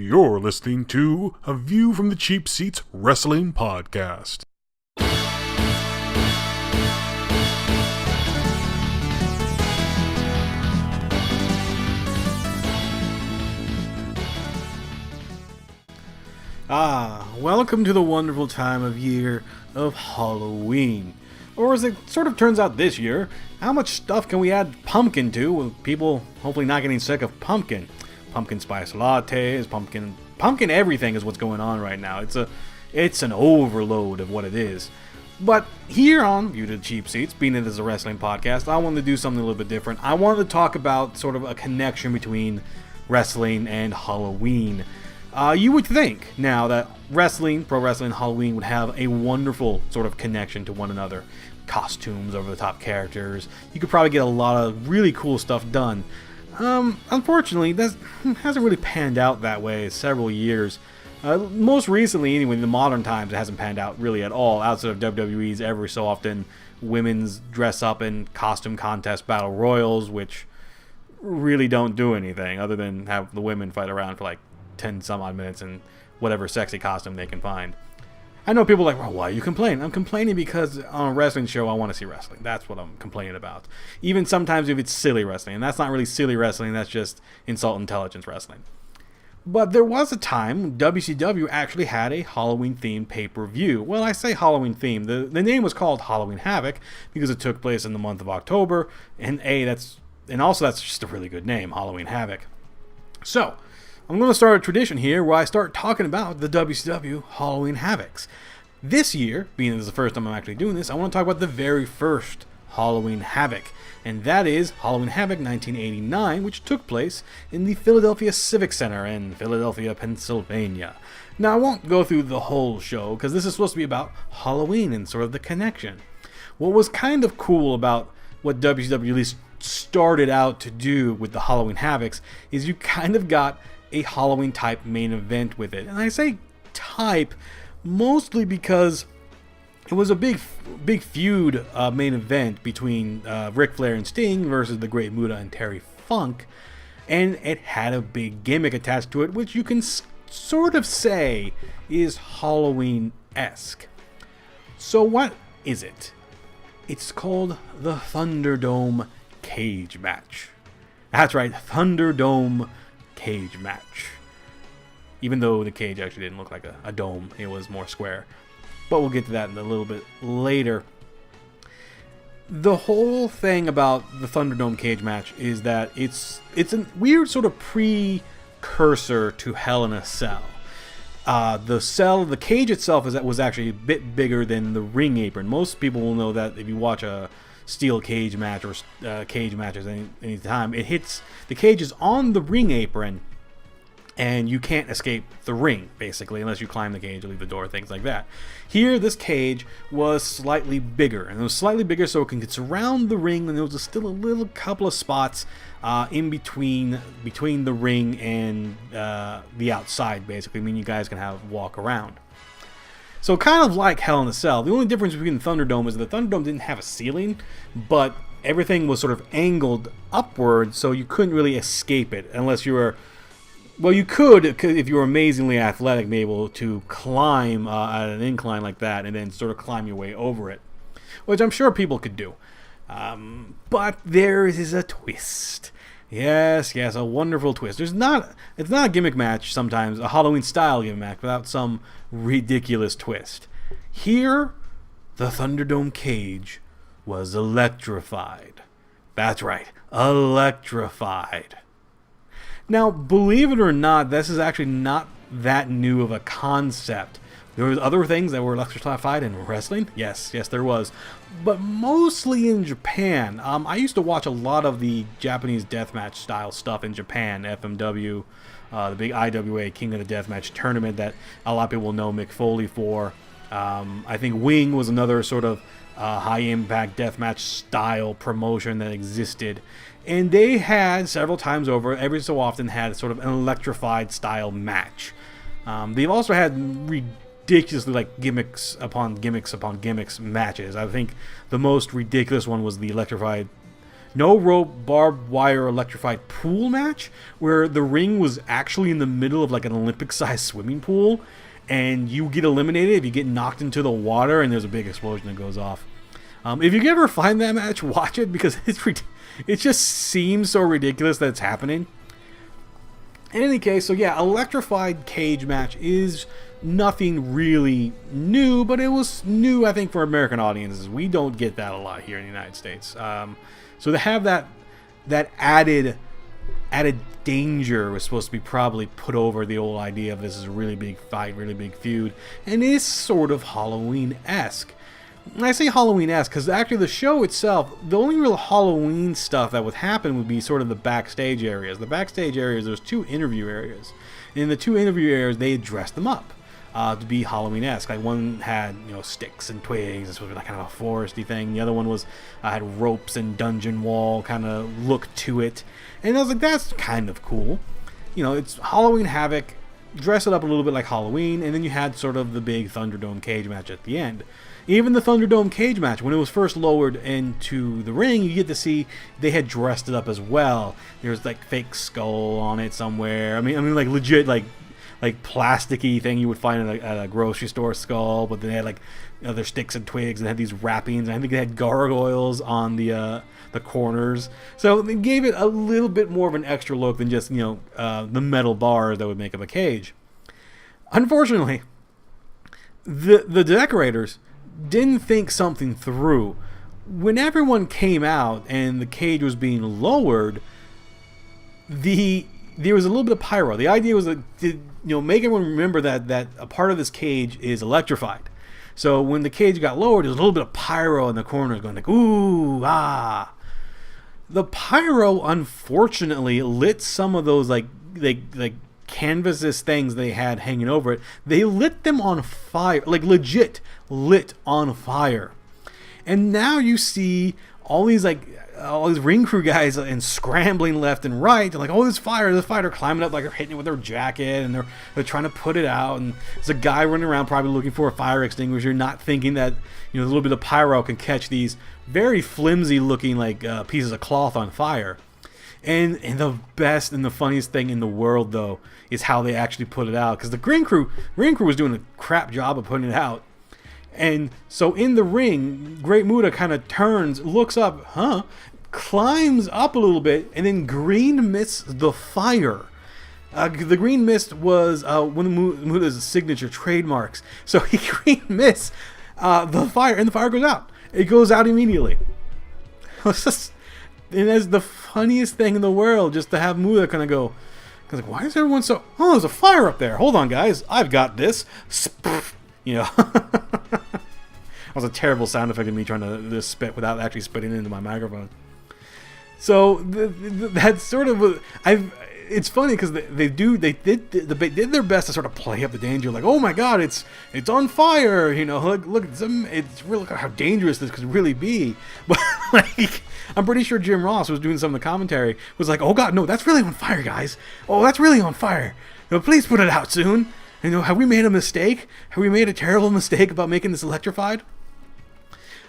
You're listening to A View from the Cheap Seats Wrestling Podcast. Welcome to the wonderful time of year of Halloween. Or as it sort of turns out this year, how much stuff can we add pumpkin to with people hopefully not getting sick of pumpkin? Pumpkin spice lattes, pumpkin everything is what's going on right now. It's an overload of what it is. But here on View to the Cheap Seats, being it as a wrestling podcast, I wanted to do something a little bit different. I wanted to talk about sort of a connection between wrestling and Halloween. You would think now that wrestling, pro wrestling, Halloween would have a wonderful sort of connection to one another. Costumes, over-the-top characters. You could probably get a lot of really cool stuff done. Unfortunately, that hasn't really panned out that way several years. Most recently, anyway, in the modern times, it hasn't panned out really at all. Outside of WWE's every so often women's dress up in costume contest battle royals, which really don't do anything other than have the women fight around for like 10 some odd minutes in whatever sexy costume they can find. I know people are like, well, why are you complaining? I'm complaining because on a wrestling show I want to see wrestling. That's what I'm complaining about. Even sometimes if it's silly wrestling, and that's not really silly wrestling, that's just insult intelligence wrestling. But there was a time when WCW actually had a Halloween themed pay-per-view. Well, I say Halloween themed. The name was called Halloween Havoc because it took place in the month of October, and also that's just a really good name, Halloween Havoc. So I'm going to start a tradition here where I start talking about the WCW Halloween Havocs. This year, being this is the first time I'm actually doing this, I want to talk about the very first Halloween Havoc. And that is Halloween Havoc 1989, which took place in the Philadelphia Civic Center in Philadelphia, Pennsylvania. Now, I won't go through the whole show because this is supposed to be about Halloween and sort of the connection. What was kind of cool about what WCW at least started out to do with the Halloween Havocs is you kind of got a Halloween type main event with it. And I say type mostly because it was a big feud main event between Ric Flair and Sting versus the Great Muta and Terry Funk, and it had a big gimmick attached to it, which you can sort of say is Halloween-esque. So what is it? It's called the Thunderdome Cage match. That's right, Thunderdome Cage match. Even though the cage actually didn't look like a dome, it was more square. But we'll get to that in a little bit later. The whole thing about the Thunderdome Cage match is that it's a weird sort of precursor to Hell in a Cell. The cage itself was actually a bit bigger than the ring apron. Most people will know that if you watch a steel cage match or cage matches any time, the cage is on the ring apron and you can't escape the ring basically unless you climb the cage or leave the door, things like that. Here this cage was slightly bigger, and it was slightly bigger so it can surround the ring, and there was still a little couple of spots in between the ring and the outside, basically, meaning you guys can walk around. So kind of like Hell in a Cell. The only difference between the Thunderdome is that the Thunderdome didn't have a ceiling, but everything was sort of angled upward, so you couldn't really escape it unless you were... Well, you could if you were amazingly athletic, be able to climb at an incline like that and then sort of climb your way over it, which I'm sure people could do. But there is a twist. Yes, a wonderful twist. It's not a gimmick match sometimes, a Halloween-style gimmick match, without some ridiculous twist. Here, the Thunderdome Cage was electrified. That's right, electrified. Now, believe it or not, this is actually not that new of a concept. There was other things that were electrified in wrestling. Yes, there was. But mostly in Japan. I used to watch a lot of the Japanese deathmatch style stuff in Japan. FMW, the big IWA King of the Deathmatch tournament that a lot of people know Mick Foley for. I think Wing was another sort of high-impact deathmatch style promotion that existed. And they had, several times over, every so often had sort of an electrified style match. They've also had ridiculously like gimmicks upon gimmicks upon gimmicks matches. I think the most ridiculous one was the electrified no rope, barbed wire, electrified pool match where the ring was actually in the middle of like an Olympic-sized swimming pool, and you get eliminated if you get knocked into the water and there's a big explosion that goes off. If you can ever find that match, watch it, because it just seems so ridiculous that it's happening. In any case, so yeah, electrified cage match is nothing really new, but it was new, I think, for American audiences. We don't get that a lot here in the United States. So to have that added danger was supposed to be probably put over the old idea of this is a really big fight, really big feud, and it is sort of Halloween-esque. And I say Halloween-esque because actually the show itself, the only real Halloween stuff that would happen would be sort of the backstage areas. The backstage areas, there's 2 interview areas. In the 2 interview areas, they had dressed them up to be Halloween-esque. Like one had, sticks and twigs. This was like kind of a foresty thing. The other one was had ropes and dungeon wall kind of look to it. And I was like, that's kind of cool. It's Halloween Havoc. Dress it up a little bit like Halloween, and then you had sort of the big Thunderdome Cage match at the end. Even the Thunderdome Cage match, when it was first lowered into the ring, you get to see they had dressed it up as well. There's like fake skull on it somewhere. I mean like legit like plasticky thing you would find at a grocery store skull, but then they had like other sticks and twigs and had these wrappings, and I think they had gargoyles on the corners. So they gave it a little bit more of an extra look than just the metal bars that would make up a cage. Unfortunately, the decorators didn't think something through. When everyone came out and the cage was being lowered, there was a little bit of pyro. The idea was to make everyone remember that a part of this cage is electrified. So when the cage got lowered, there was a little bit of pyro in the corners going like, ooh, ah. The pyro, unfortunately, lit some of those like canvases things they had hanging over it. They lit them on fire, like legit lit on fire. And now you see all these ring crew guys and scrambling left and right. They're like, oh, there's fire. They're climbing up, like they're hitting it with their jacket, and they're trying to put it out. And there's a guy running around probably looking for a fire extinguisher, not thinking that a little bit of pyro can catch these very flimsy looking like pieces of cloth on fire. And the best and the funniest thing in the world, though, is how they actually put it out. Because the ring crew was doing a crap job of putting it out. And so in the ring, Great Muta kind of turns, looks up, climbs up a little bit, and then green mists the fire. The green mist was one of Muta's signature trademarks. So he green mists the fire, and the fire goes out. It goes out immediately. And that's the funniest thing in the world, just to have Muta kind of go, because like, why is everyone so? Oh, there's a fire up there. Hold on, guys, I've got this. That was a terrible sound effect of me trying to spit without actually spitting into my microphone. So that's sort of it's funny because they did their best to sort of play up the danger, like, oh my god, it's on fire, look it's really, look how dangerous this could really be. But like, I'm pretty sure Jim Ross was doing some of the commentary, was like, oh god, no, that's really on fire, guys. Oh, that's really on fire. Please put it out soon. Have we made a mistake? Have we made a terrible mistake about making this electrified?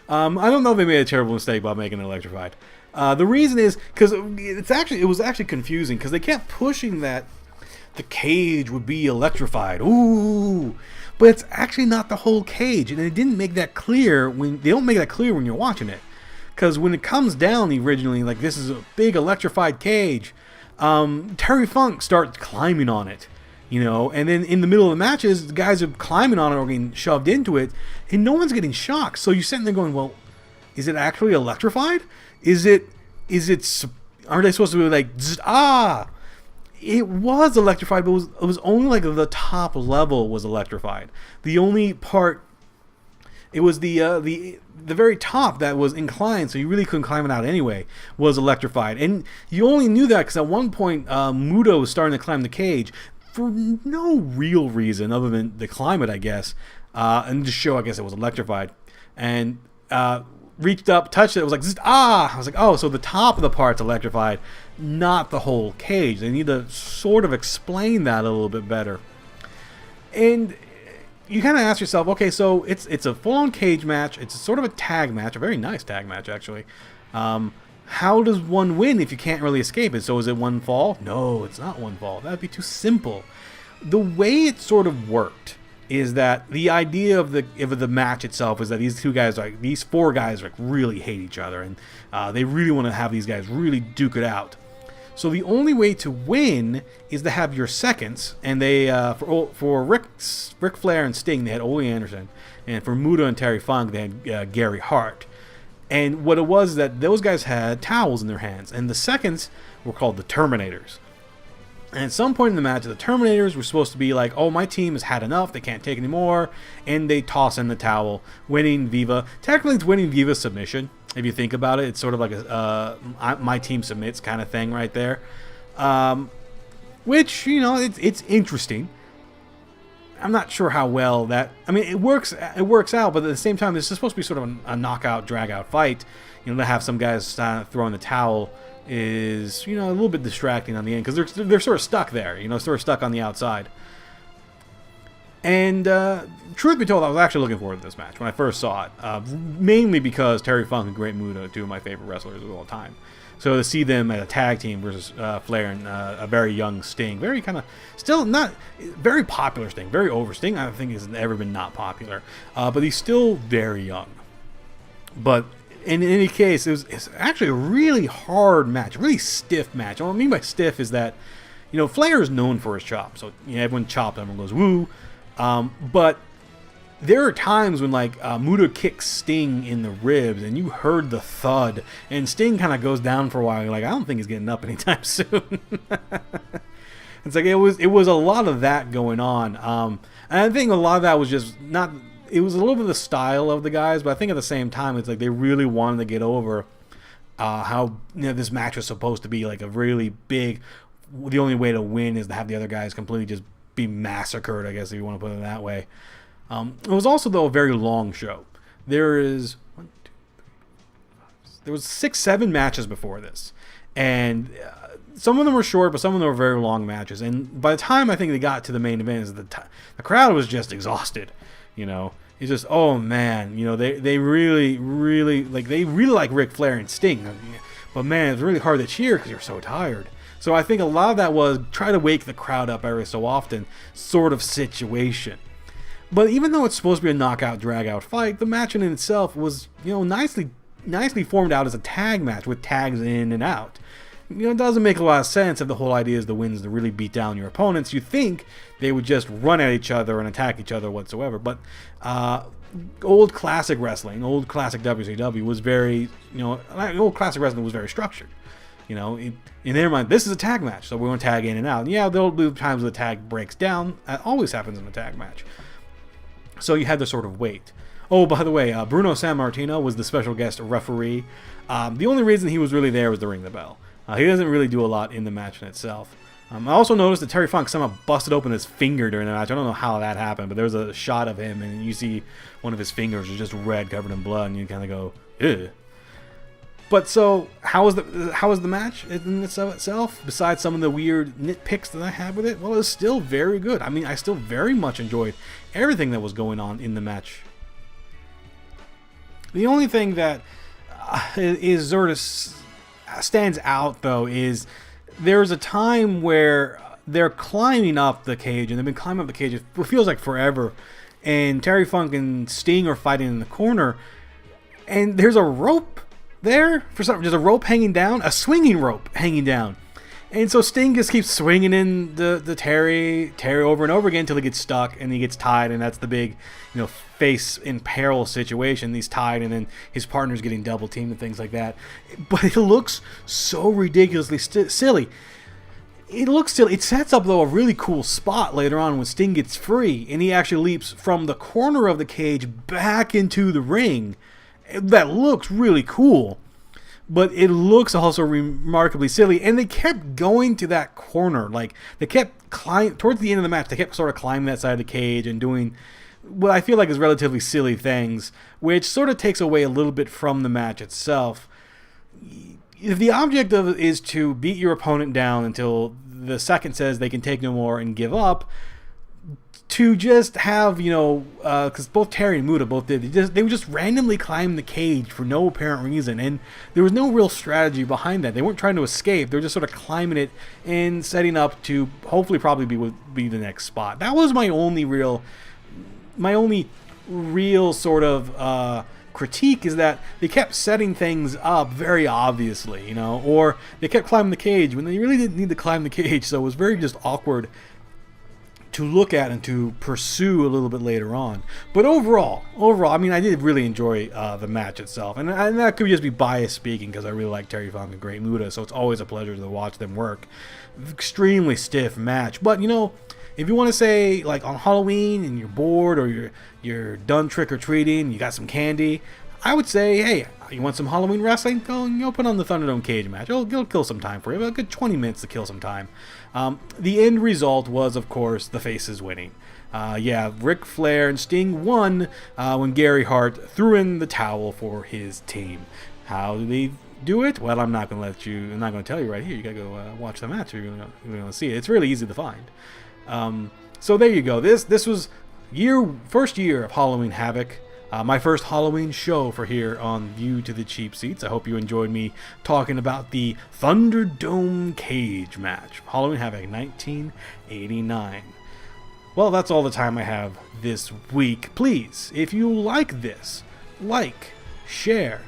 I don't know if they made a terrible mistake about making it electrified. The reason is because it was actually confusing, because they kept pushing that the cage would be electrified. Ooh, but it's actually not the whole cage, and they didn't make that clear when you're watching it. Because when it comes down originally, like, this is a big electrified cage, Terry Funk starts climbing on it. And then in the middle of the matches, the guys are climbing on it or getting shoved into it, and no one's getting shocked. So you're sitting there going, well, is it actually electrified? Is it, aren't they supposed to be like, it was electrified, but it was only like the top level was electrified. The only part, it was the very top that was inclined, so you really couldn't climb it out anyway, was electrified. And you only knew that because at one point, Muta was starting to climb the cage for no real reason other than the climate, I guess, and to show, I guess, it was electrified. And reached up, touched it, it was like, I was like, oh, so the top of the part's electrified, not the whole cage. They need to sort of explain that a little bit better. And you kind of ask yourself, okay, so it's a full-on cage match. It's sort of a tag match, a very nice tag match, actually. how does one win if you can't really escape it? So is it one fall? No, it's not one fall. That would be too simple. The way it sort of worked is that the idea of the match itself is that these four guys really hate each other, and they really want to have these guys really duke it out. So the only way to win is to have your seconds, and they for Ric Flair and Sting, they had Ole Anderson, and for Muta and Terry Funk, they had Gary Hart. And what it was that those guys had towels in their hands, and the seconds were called the Terminators. And at some point in the match, the Terminators were supposed to be like, oh, my team has had enough, they can't take any more, and they toss in the towel, winning Viva. Technically, it's winning Viva submission. If you think about it, it's sort of like a my team submits kind of thing right there. Which, it's interesting. I'm not sure how well that... I mean, it works out, but at the same time, this is supposed to be sort of a knockout, drag-out fight. To have some guys throwing the towel is, a little bit distracting on the end, because they're sort of stuck there, sort of stuck on the outside. And truth be told, I was actually looking forward to this match when I first saw it, mainly because Terry Funk and Great Muta are two of my favorite wrestlers of all time. So to see them at a tag team versus Flair and a very young Sting, very kind of still not very popular Sting, very over Sting, I think has never been not popular, but he's still very young. But in any case, it's actually a really hard match, a really stiff match. What I mean by stiff is that, Flair is known for his chops. So everyone chops, everyone goes woo. But there are times when Muta kicks Sting in the ribs, and you heard the thud, and Sting kind of goes down for a while. You're like, I don't think he's getting up anytime soon. It's like it was a lot of that going on. And I think a lot of that was just not. It was a little bit of the style of the guys, but I think at the same time, it's like they really wanted to get over how this match was supposed to be like a really big. The only way to win is to have the other guys completely just be massacred, I guess, if you want to put it that way. It was also, though, a very long show. There was 6-7 matches before this, and some of them were short, but some of them were very long matches. And by the time I think they got to the main event, the crowd was just exhausted. It's just, oh man, they really like Ric Flair and Sting, but man, it's really hard to cheer because you're so tired. So I think a lot of that was try to wake the crowd up every so often sort of situation. But even though it's supposed to be a knockout, drag-out fight, the match in itself was, nicely formed out as a tag match with tags in and out. It doesn't make a lot of sense if the whole idea is the wins to really beat down your opponents. You think they would just run at each other and attack each other whatsoever. But old classic wrestling, old classic WCW was very, old classic wrestling was very structured. In their mind, this is a tag match, so we're going to tag in and out. And yeah, there'll be times where the tag breaks down. That always happens in a tag match. So you had to sort of wait. Oh, by the way, Bruno Sammartino was the special guest referee. The only reason he was really there was to ring the bell. He doesn't really do a lot in the match in itself. I also noticed that Terry Funk somehow busted open his finger during the match. I don't know how that happened, but there was a shot of him, and you see one of his fingers is just red, covered in blood, and you kind of go, ew. But so, how was the match in itself? Besides some of the weird nitpicks that I had with it, well, it was still very good. I mean, I still very much enjoyed everything that was going on in the match. The only thing that is sort of stands out, though, is there's a time where they're climbing up the cage, and they've been climbing up the cage. It feels like forever. And Terry Funk and Sting are fighting in the corner, and there's a rope there for something. There's a rope hanging down, a swinging rope hanging down, and so Sting just keeps swinging in the Terry over and over again until he gets stuck and he gets tied, and that's the big, face in peril situation. He's tied, and then his partner's getting double teamed and things like that. But it looks so ridiculously silly. It looks silly. It sets up, though, a really cool spot later on when Sting gets free and he actually leaps from the corner of the cage back into the ring. That looks really cool, but it looks also remarkably silly. And they kept going to that corner. Like, they kept climbing towards the end of the match. They kept sort of climbing that side of the cage and doing what I feel like is relatively silly things, which sort of takes away a little bit from the match itself. If the object of it is to beat your opponent down until the second says they can take no more and give up, to just have, because both Terry and Muta both did, they would just randomly climb the cage for no apparent reason, and there was no real strategy behind that. They weren't trying to escape; they were just sort of climbing it and setting up to hopefully probably be the next spot. That was my only real sort of critique, is that they kept setting things up very obviously, or they kept climbing the cage when they really didn't need to climb the cage. So it was very just awkward to look at and to pursue a little bit later on. But overall, I mean, I did really enjoy the match itself, and that could just be biased speaking because I really like Terry Funk and Great Muta, so it's always a pleasure to watch them work. Extremely stiff match, but if you want to say, like, on Halloween and you're bored or you're done trick-or-treating, you got some candy, I would say, hey, you want some Halloween wrestling? Go put on the Thunderdome Cage match. It'll kill some time for you. A good 20 minutes to kill some time. The end result was, of course, the faces winning. Ric Flair and Sting won when Gary Hart threw in the towel for his team. How did they do it? Well, I'm not going to tell you right here. You got to go watch the match if you're going to see it. It's really easy to find. So there you go. This was first year of Halloween Havoc. My first Halloween show for here on View to the Cheap Seats. I hope you enjoyed me talking about the Thunderdome Cage match, Halloween Havoc 1989. Well, that's all the time I have this week. Please, if you like this, share,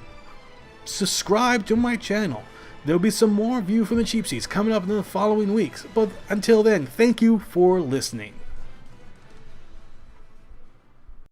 subscribe to my channel. There'll be some more View from the Cheap Seats coming up in the following weeks. But until then, thank you for listening.